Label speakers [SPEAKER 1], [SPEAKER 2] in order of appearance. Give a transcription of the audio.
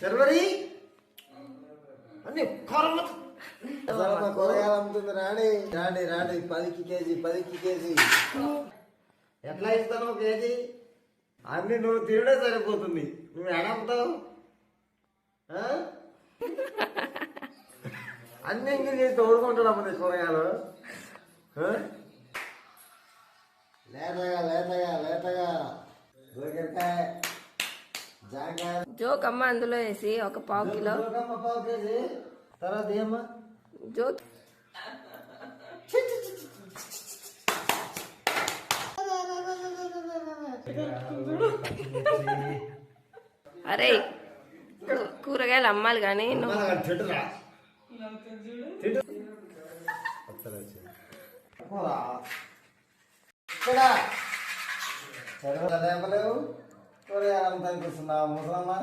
[SPEAKER 1] శర్వరి అన్ని కూరగాయలు అమ్ముతుంది. రాణి రాణి రాణి 10కి కేజీ 10కి కేజీ. ఎట్లా ఇస్తాను కేజీ? అన్ని నువ్వు తినడే సరిపోతుంది. నువ్వు ఎలా అమ్ముతావు? అన్ని ఇంగిలి చేసి తోడుకుంటాడు అమ్మ నీ కూరగాయలు. లేతగా లేతగా లేతగా దొరికాయ
[SPEAKER 2] జోకమ్మ అందులో వేసి ఒక పావు కిలో.
[SPEAKER 1] పావు కేజీ. తర్వాత ఏమ్మా
[SPEAKER 2] జోక్ అరే కూరగాయలు అమ్మాలి కానీ నువ్వు
[SPEAKER 1] చదవలేవు కూరగాయలు అమ్ముతానికి వస్తున్నా ముసలమ్మ.